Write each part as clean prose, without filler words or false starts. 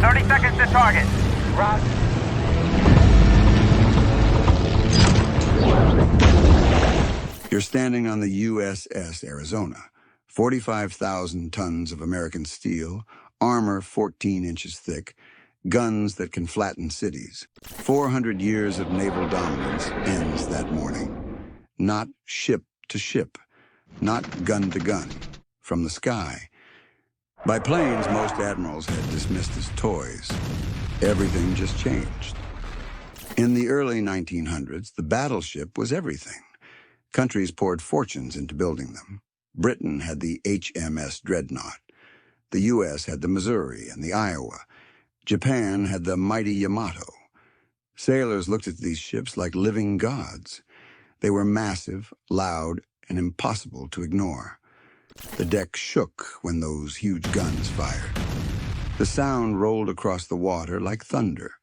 30 seconds to target. Roger. You're standing on the USS Arizona. 45,000 tons of American steel, armor 14 inches thick, guns that can flatten cities. 400 years of naval dominance ends that morning. Not ship to ship, not gun to gun, from the sky. By planes, most admirals had dismissed as toys. Everything just changed. In the early 1900s, the battleship was everything. Countries poured fortunes into building them. Britain had the HMS Dreadnought. The U.S. had the Missouri and the Iowa. Japan had the mighty Yamato. Sailors looked at these ships like living gods. They were massive, loud, and impossible to ignore. The deck shook when those huge guns fired. The sound rolled across the water like thunder.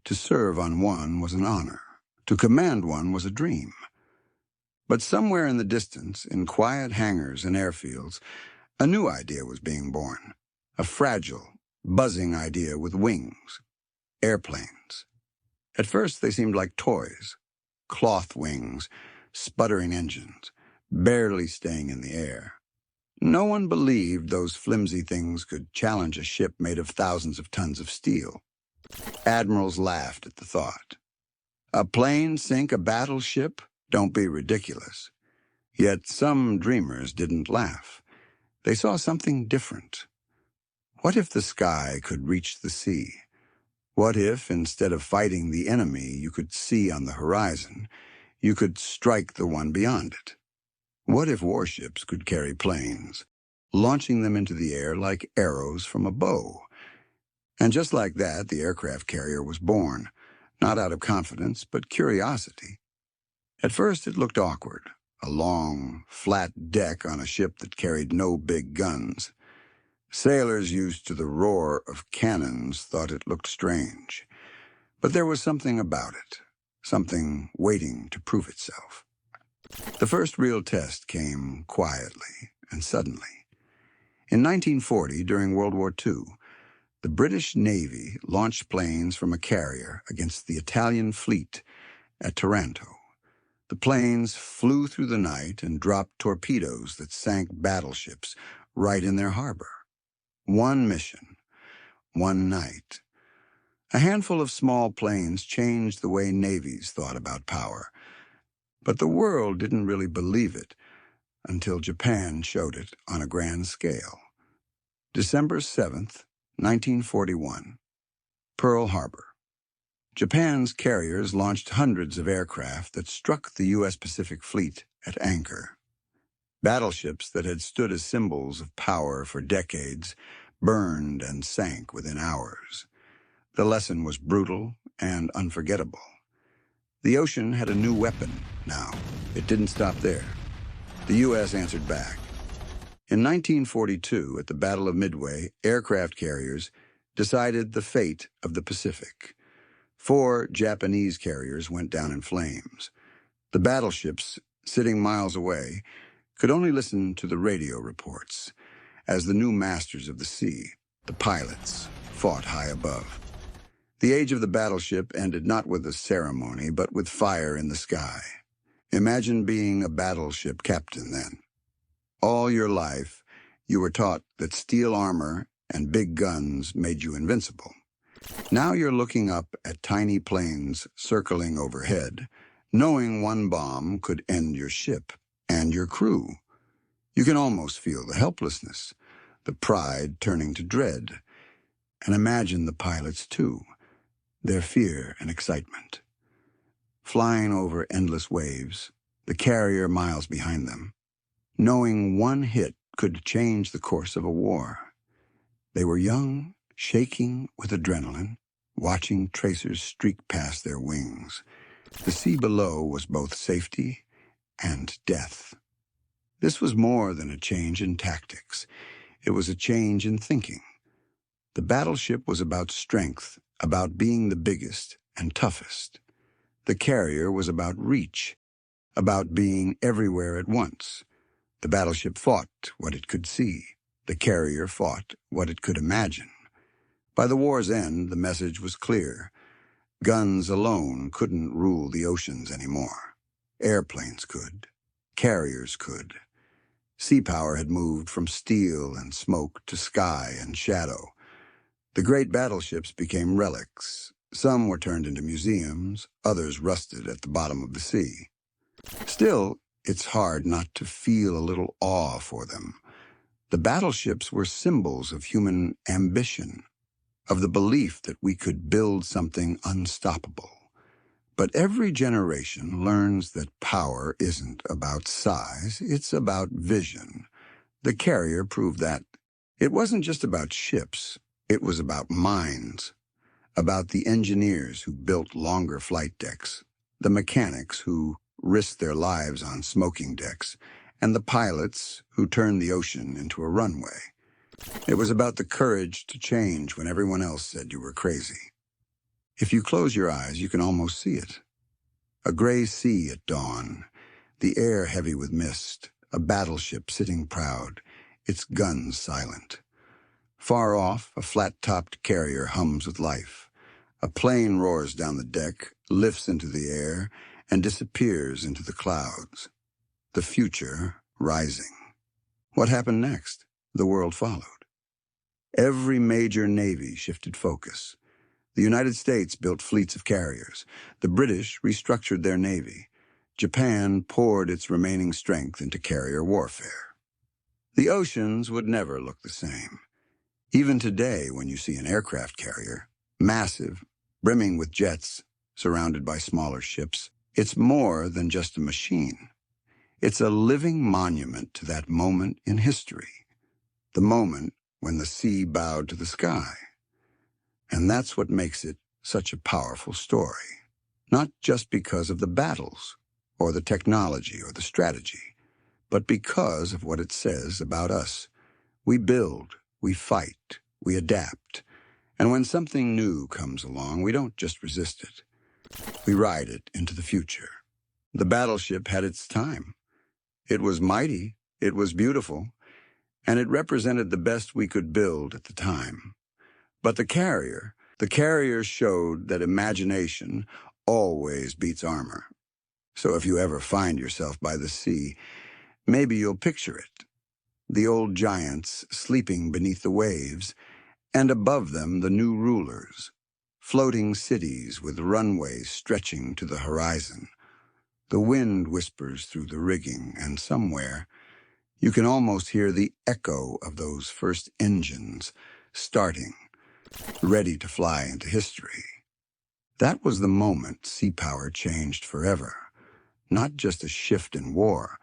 To serve on one was an honor. To command one was a dream. But somewhere in the distance, in quiet hangars and airfields, a new idea was being born. A fragile, buzzing idea with wings. Airplanes. At first, they seemed like toys. Cloth wings, sputtering engines, barely staying in the air. No one believed those flimsy things could challenge a ship made of thousands of tons of steel. Admirals laughed at the thought. A plane sink a battleship? Don't be ridiculous. Yet some dreamers didn't laugh. They saw something different. What if the sky could reach the sea? What if, instead of fighting the enemy you could see on the horizon, you could strike the one beyond it? What if warships could carry planes, launching them into the air like arrows from a bow? And just like that, the aircraft carrier was born, not out of confidence, but curiosity. At first, it looked awkward, a long, flat deck on a ship that carried no big guns. Sailors used to the roar of cannons thought it looked strange. But there was something about it, something waiting to prove itself. The first real test came quietly and suddenly. In 1940, during World War II, the British Navy launched planes from a carrier against the Italian fleet at Taranto. The planes flew through the night and dropped torpedoes that sank battleships right in their harbor. One mission, one night. A handful of small planes changed the way navies thought about power. But the world didn't really believe it until Japan showed it on a grand scale. December 7th, 1941, Pearl Harbor. Japan's carriers launched hundreds of aircraft that struck the U.S. Pacific Fleet at anchor. Battleships that had stood as symbols of power for decades burned and sank within hours. The lesson was brutal and unforgettable. The ocean had a new weapon now. It didn't stop there. The U.S. answered back. In 1942, at the Battle of Midway, aircraft carriers decided the fate of the Pacific. 4 Japanese carriers went down in flames. The battleships, sitting miles away, could only listen to the radio reports. As the new masters of the sea, the pilots, fought high above. The age of the battleship ended not with a ceremony, but with fire in the sky. Imagine being a battleship captain then. All your life, you were taught that steel armor and big guns made you invincible. Now you're looking up at tiny planes circling overhead, knowing one bomb could end your ship and your crew. You can almost feel the helplessness, the pride turning to dread. And imagine the pilots too, their fear and excitement. Flying over endless waves, the carrier miles behind them, knowing one hit could change the course of a war. They were young, shaking with adrenaline, watching tracers streak past their wings. The sea below was both safety and death. This was more than a change in tactics. It was a change in thinking. The battleship was about strength, about being the biggest and toughest. The carrier was about reach, about being everywhere at once. The battleship fought what it could see. The carrier fought what it could imagine. By the war's end, the message was clear. Guns alone couldn't rule the oceans anymore. Airplanes could. Carriers could. Sea power had moved from steel and smoke to sky and shadow. The great battleships became relics. Some were turned into museums, others rusted at the bottom of the sea. Still, it's hard not to feel a little awe for them. The battleships were symbols of human ambition, of the belief that we could build something unstoppable. But every generation learns that power isn't about size, it's about vision. The carrier proved that. It wasn't just about ships, it was about minds, about the engineers who built longer flight decks, the mechanics who risked their lives on smoking decks, and the pilots who turned the ocean into a runway. It was about the courage to change when everyone else said you were crazy. If you close your eyes, you can almost see it. A gray sea at dawn, the air heavy with mist, a battleship sitting proud, its guns silent. Far off, a flat-topped carrier hums with life. A plane roars down the deck, lifts into the air, and disappears into the clouds. The future rising. What happened next? The world followed. Every major navy shifted focus. The United States built fleets of carriers. The British restructured their navy. Japan poured its remaining strength into carrier warfare. The oceans would never look the same. Even today, when you see an aircraft carrier, massive, brimming with jets, surrounded by smaller ships, it's more than just a machine. It's a living monument to that moment in history, the moment when the sea bowed to the sky. And that's what makes it such a powerful story, not just because of the battles, or the technology, or the strategy, but because of what it says about us. We build, we fight, we adapt, and when something new comes along, we don't just resist it. We ride it into the future. The battleship had its time. It was mighty, it was beautiful, and it represented the best we could build at the time. But the carrier showed that imagination always beats armor. So if you ever find yourself by the sea, maybe you'll picture it. The old giants sleeping beneath the waves, and above them the new rulers, floating cities with runways stretching to the horizon. The wind whispers through the rigging, and somewhere you can almost hear the echo of those first engines starting, ready to fly into history. That was the moment sea power changed forever. Not just a shift in war,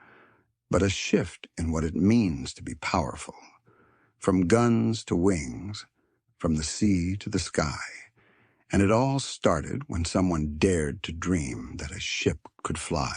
but a shift in what it means to be powerful. From guns to wings, from the sea to the sky. And it all started when someone dared to dream that a ship could fly.